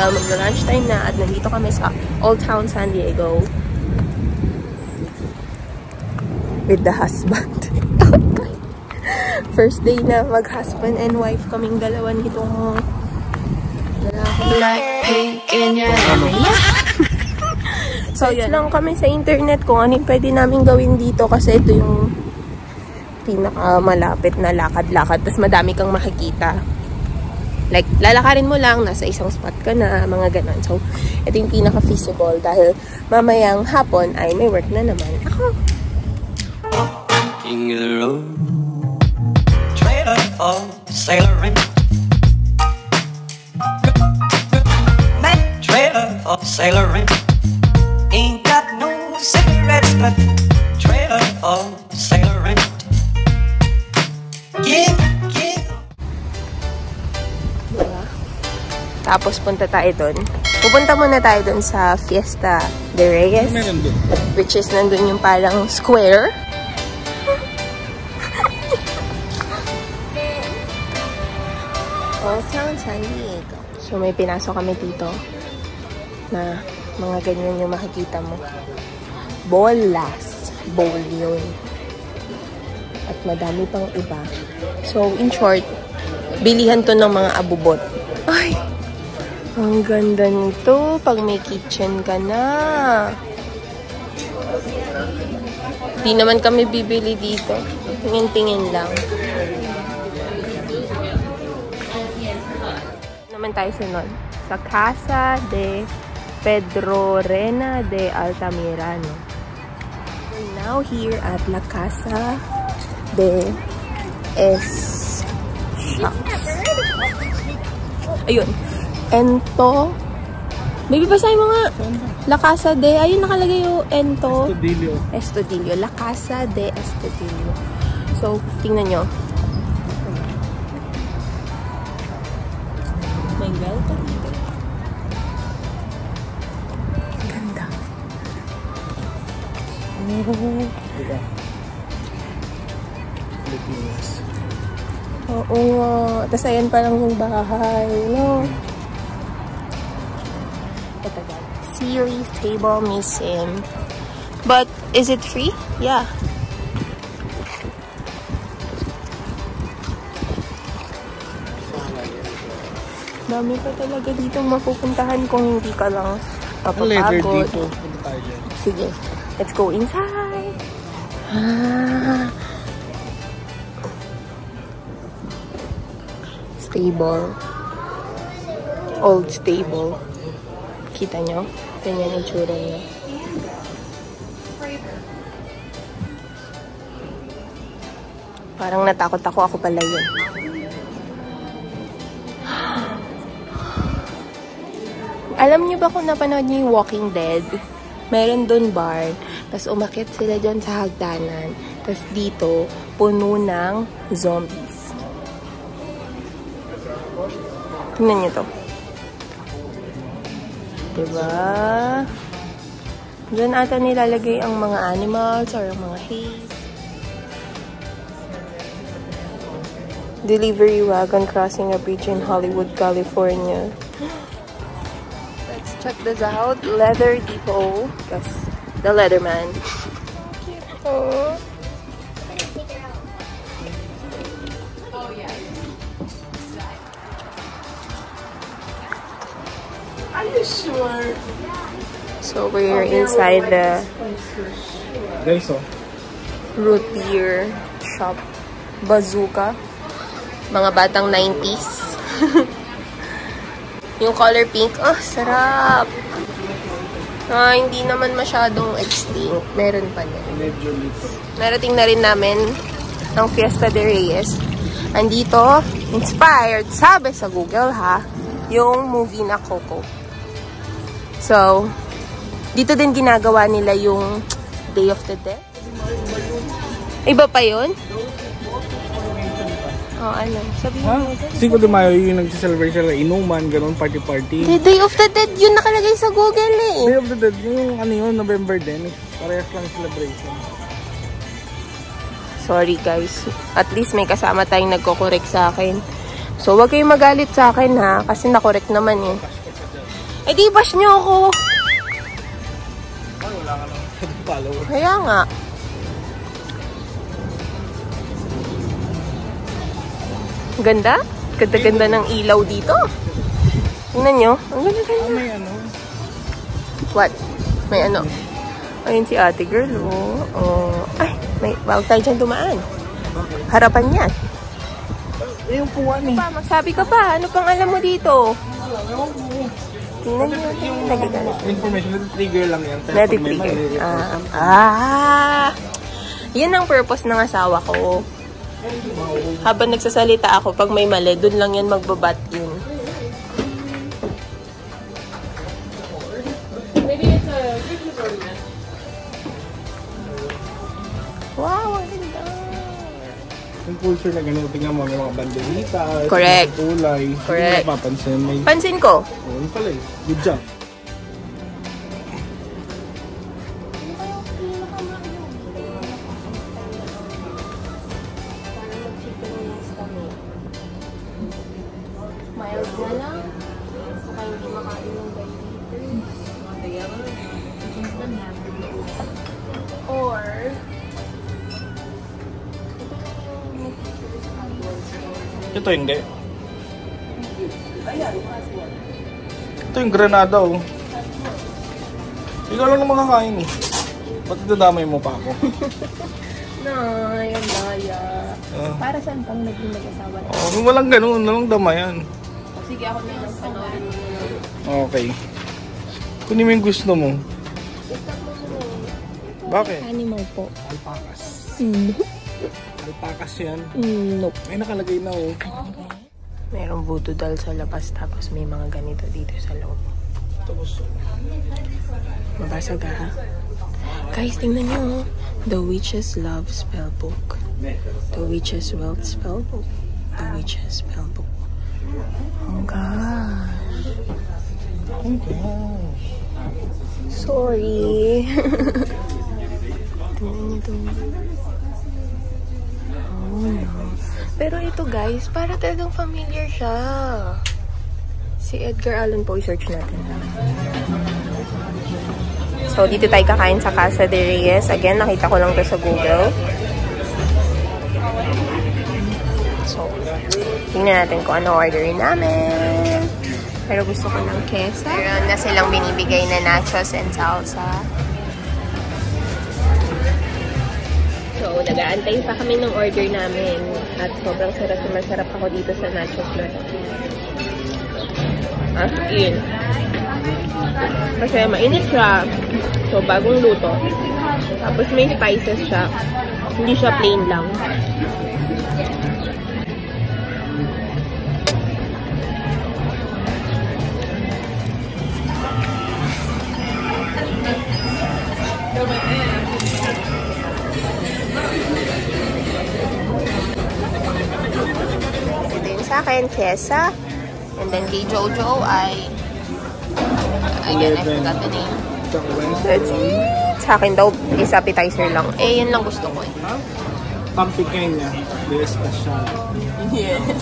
mag-lunch time na at nandito kami sa Old Town San Diego. With the husband. First day na mag-husband and wife kaming dalawa nitong lalaki. So, yun lang kami sa internet kung ano yung pwede namin gawin dito kasi ito yung pinakamalapit na lakad-lakad. Tapos madami kang makikita. Like, lalakarin mo lang, nasa isang spot ka na, mga ganon. So, ito yung pinaka-feasible dahil mamayang hapon ay may work na naman ako. King of the road, trailer for sailoring, trailer for sailoring. Ain't got no cigarettes, but trailer for sailoring. Give. Diba? Tapos punta tayo dun. Pupunta muna tayo dun sa Fiesta de Reyes. Which is nandun yung parang square. Old Town San Diego. So may pinasok kami dito na mga ganyan yung makikita mo. Bolas. Bowl yun. At madami pang iba. So, in short, bilihan to ng mga abubot. Ay! Ang ganda nito. Pag may kitchen ka na. Di naman kami bibili dito. Tingin-tingin lang. Naman tayo sunod. Sa Casa de Pedrorena de Altamirano. We're now here at La Casa de Ayun. Ento. Baby, basahin mo nga. La Casa de, ayun nakalagay yung Ento. Estudillo. La Casa de Estudillo. So, tingnan nyo. May welcome. Ganda. Diba? Pilipinas. Oo nga. Tapos ayan parang yung bahay, no? Series table missing. But, is it free? Yeah. Dami pa talaga ditong mapupuntahan kung hindi ka lang mapapagod. Sige. Let's go inside. Stable. Old stable. Kita nyo? Ganyan yung tsura niya. Parang natakot ako pala yun. Alam niyo ba kung napanood niyo yung Walking Dead? Meron doon bar. Tapos umakyat sila dyan sa hagdanan. Tapos dito, puno ng zombies. Tingnan niyo to. Diba? Diyan ata nilalagay ang mga animals or ang mga hay. Delivery wagon crossing a bridge in Hollywood, California. Let's check this out. Leather Depot. Yes, the Leatherman. Oh. Are you sure? So we're inside the root beer shop. Bazooka. Mga batang 90s. Yung color pink. Oh, sarap. Hindi naman masyadong extinct. Meron pa din. Narating na rin namin ng Fiesta de Reyes. Andito, inspired, sabi sa Google ha, yung movie na Coco. So, dito din ginagawa nila yung Day of the Dead. Iba pa yun? Oh, ano? Sabi mo. 5 de Mayo yung nag-celebrate sila, inuman, ganun, party-party. Day of the Dead, yun nakalagay sa Google eh. Day of the Dead, yung ano yun, November din. Parehas lang celebration. Sorry guys. At least may kasama tayong nagko-correct sa akin. So, wag kayong magalit sa akin ha. Kasi na-correct naman eh. Eh di bash nyo ako. Ay, wala ka lang follower. Kaya nga. Ganda? Ganda-ganda ng ilaw dito. Tingnan nyo. Ang ganda-ganda. May ano? What? May ano? Ayun si ate girl, oh. Oh. Ay, may bawag tayo dyan dumaan. Harapan yan. Yung puwan eh. Pa, magsabi ka pa. Ano pang alam mo dito? Tingnan nyo. Information, trigger lang yan. Nati-trigger. Yan ang purpose ng asawa ko. Habang nagsasalita ako, pag may mali, dun lang yan magbabat yun. Wow, ang ganda. Yung pulsar na gano'n, tingnan mo, may mga banderita. Correct. Tulay. Correct. Hindi mapapansin. May... Pansin ko. Oh, yun pala eh. Good job. Mild na lang. Saka hindi makain ng diabetes. Or, Ito hindi. Ito yung granada oh. Ikaw lang naman makakain eh. Ba't dadamay mo pa ako? Nay, ang daya. Para saan pang naging mag-asawa na? Oh, walang ganun. Walang damayan. Sige, ako na lang panoorin mo na. Okay. Kunin mo yung gusto mo. Bakit? Animal po. Alpacas. No. Alpacas yan. Nope. May nakalagay na oh. Merong voodoo doll sa labas tapos may mga ganito dito sa loob. Ito gusto. Mabasag ha? Guys, tingnan nyo. The Witch's Love Spellbook. The Witch's Wealth Spellbook. The Witch's Spellbook. Oh gosh. Oh gosh. Sorry. Tingnan nyo to. Oh no. Pero ito guys, para talagang familiar siya. Si Edgar Allan Poe, search natin. So, dito tayo kakain sa Casa de Reyes. Again, nakita ko lang to sa Google. So, tingnan natin kung ano orderin namin. Pero gusto ko ng kesa. Meron na silang binibigay na nachos and salsa. So, nag-aantay pa kami ng order namin. At sobrang sarap na masarap ako dito sa nachos na ito. Yun. Kasi mainit siya. So, bagong luto. Tapos may spices siya. Hindi siya plain lang. Ito yung sa akin, kesa. And then kay Jojo ay... Again, I forgot the name. That's it. Sa akin daw, is appetizer lang. Eh, yun lang gusto ko eh. Pampikenya. De special. Yes.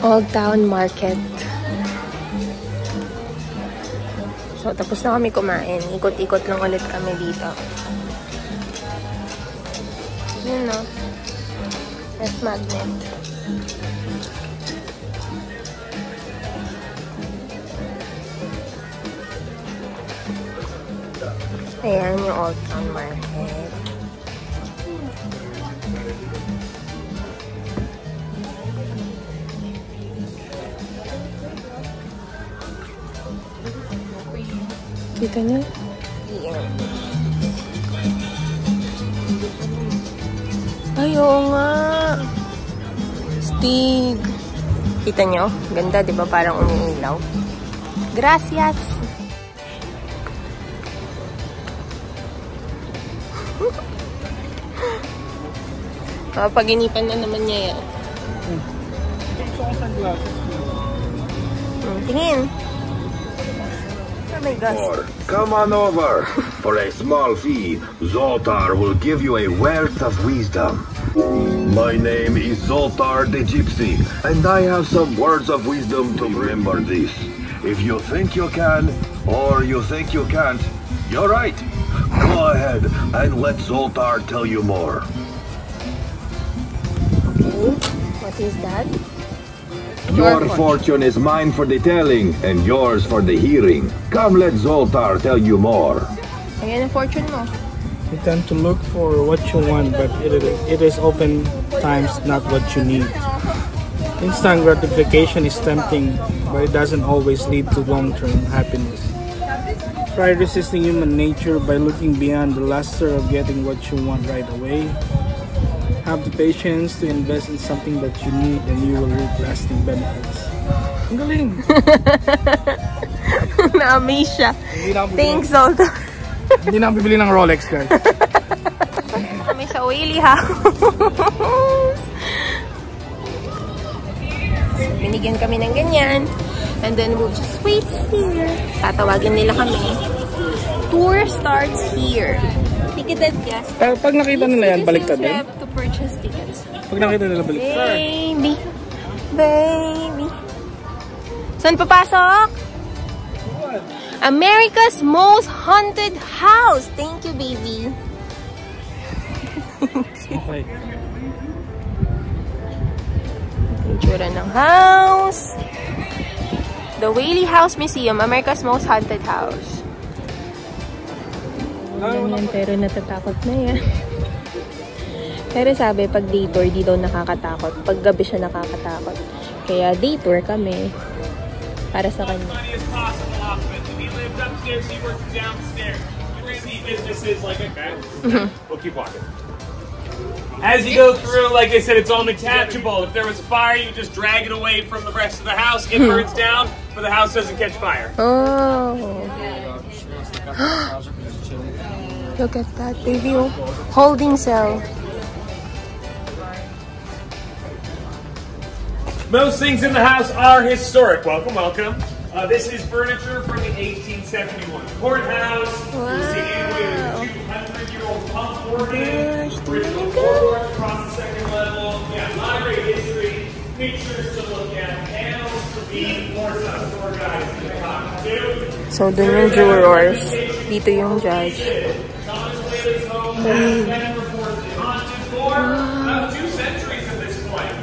Old Town Market. So, tapos na kami kumain. Ikot-ikot lang ulit kami dito. Yun no. Ref magnet. Ayan yung Old Town Market. Kita niyo? Ayan. Ay, oo nga. Stig. Kita nyo? Ganda, di ba? Parang umiilaw. Gracias! Paginipan na naman niya yan. Tingin. Oh my gosh. Come on over. For a small fee, Zoltar will give you a wealth of wisdom. My name is Zoltar the Gypsy, and I have some words of wisdom to remember this. If you think you can, or you think you can't, you're right. Go ahead and let Zoltar tell you more. Okay, what is that? Your fortune is mine for the telling, and yours for the hearing. Come let Zoltar tell you more. Ayan ang fortune mo. You tend to look for what you want, but it is oftentimes not what you need. Instant gratification is tempting, but it doesn't always lead to long-term happiness. Try resisting human nature by looking beyond the luster of getting what you want right away. Have the patience to invest in something that you need, and you will reap lasting benefits. Ang galing! Na-amaze siya. Thanks, Zoltar. Hindi na ako bibili ng Rolex, guys. Kami sa Whaley House. Binigyan kami ng ganyan. And then we'll just wait here. Tatawagin nila kami. Tour starts here. Ticketed guests. Pag nakita nila yan, baliktad din? to purchase tickets. Pag nakita nila, baliktad. Baby. Baby. Saan papasok? America's most haunted house. Thank you, baby. Okay. Itsura ng house. The Whaley House Museum, America's most haunted house. Yan, pero natatakot na yan. Pero sabi, pag day tour, di daw nakakatakot. Pag gabi siya nakakatakot. Kaya day tour kami. Para sa kanya. Upstairs, he works downstairs. You see businesses like that. We'll keep walking. As you go through, like I said, it's all detachable. If there was a fire, you just drag it away from the rest of the house. It burns down, but the house doesn't catch fire. Oh. Look at that, baby. Holding cell. Most things in the house are historic. Welcome, welcome. This is furniture from the 1871 courthouse. Wow. You see a 200-year-old pump organ, original floor across the second level. Yeah, a lot of great history, pictures to look at, panels to be more stuff tour guides to talk to. So, dun yung jurors. Dito yung judge. Thomas Whaley's home has been reportedly haunted for about 2 centuries at this point.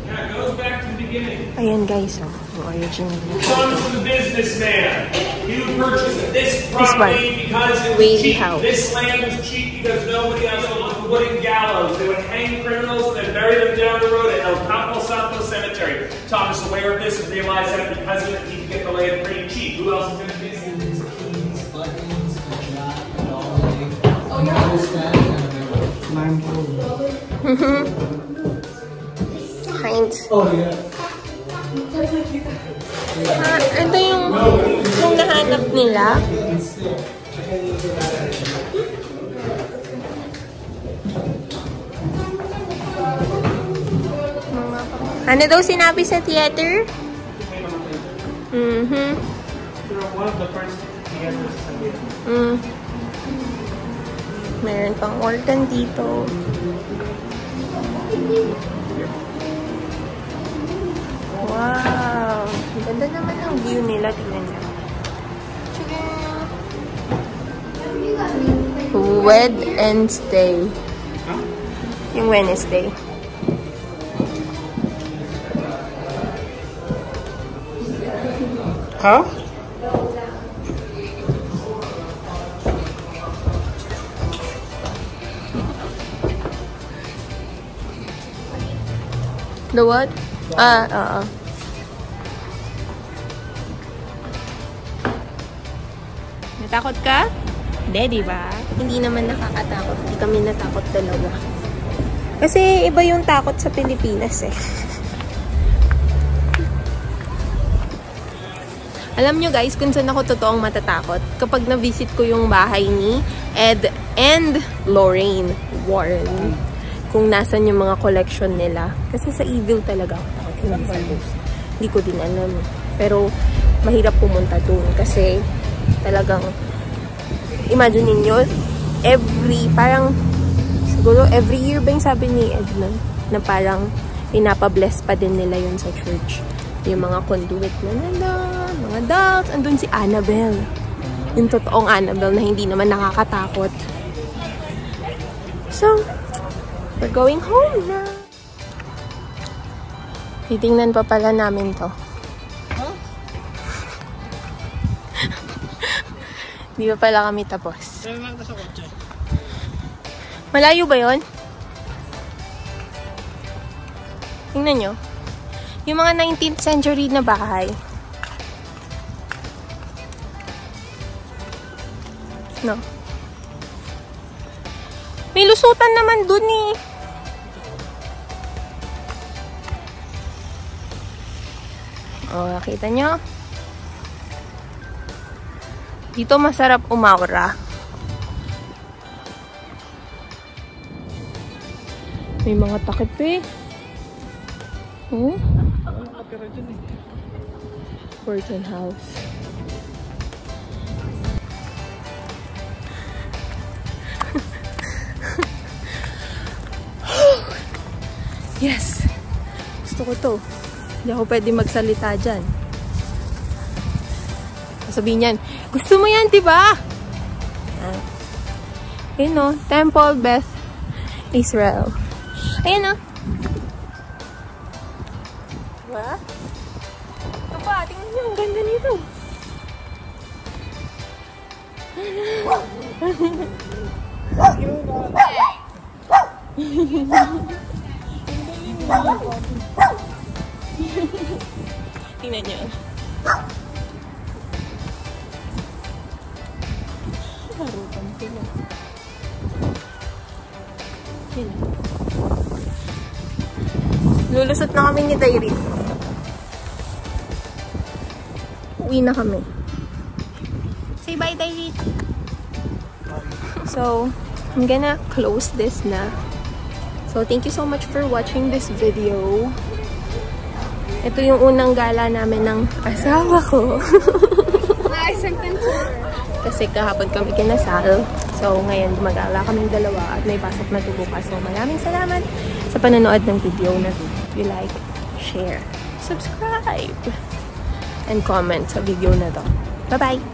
Yeah, it goes back to the beginning. Ayan guys, oh. Yung original. Comes the businessman. He would purchase this property because it was Whaley cheap. House. This land was cheap because nobody else owned the wooden gallows. They would hang criminals and then bury them down the road at El Campo Santo Cemetery. Thomas, aware of this, and realized that because of it, he could get the land pretty cheap. Who else is going to do this? Heinz. Oh, yeah. Ito yung nahanap nila. Ano daw sinabi sa theater? Meron pang organ dito. Wow! Ang ganda naman ang view nila. Tingnan niyo. Wed and Stay. Yung Wednesday. Huh? The what? Natakot ka? Hindi, diba? Hindi naman nakakatakot. Hindi kami natakot dalawa. Kasi iba yung takot sa Pilipinas eh. Alam nyo guys, kung saan ako totoong matatakot, kapag na-visit ko yung bahay ni Ed and Lorraine Warren. Kung nasan yung mga collection nila. Kasi sa evil talaga ako takot. Hindi sa ghost. Hindi ko din alam. Pero mahirap pumunta dun. Kasi talagang imagine ninyo, parang Siguro every year ba yung sabi ni Edmund na parang pinapabless pa din nila yun sa church. Yung mga conduit na nandun, mga dolls. Andun si Annabelle. Yung totoong Annabelle na hindi naman nakakatakot. So, we're going home na. Titingnan pa pala namin to. Di pa pala kami tapos. Malayo ba yun? Tingnan nyo. Yung mga 19th century na bahay. No. May lusutan naman dun eh. Oh, nakita nyo? Dito masarap umaura. May mga takip eh. Oh? Burton House. Yes! Gusto ko to. Hindi ako pwede magsalita dyan. Sabihin niyan, gusto mo yan, diba? Ayun o, Temple Beth Israel. Ayun o. Diba? Ito pa, tingnan niyo, ang ganda nito. Tingnan niyo. Harutan sila. Yan. Lulusot na kami ni Tyree. Uwi na kami. Say bye, Tyree. So, I'm gonna close this na. So, thank you so much for watching this video. Ito yung unang gala namin ng asawa ko. Kasi kahapon kami kinasal. So, ngayon gumagala kaming dalawa at may pasok na bukas. So, maraming salamat sa panonood ng video na you like, share, subscribe, and comment sa video na to. Bye-bye!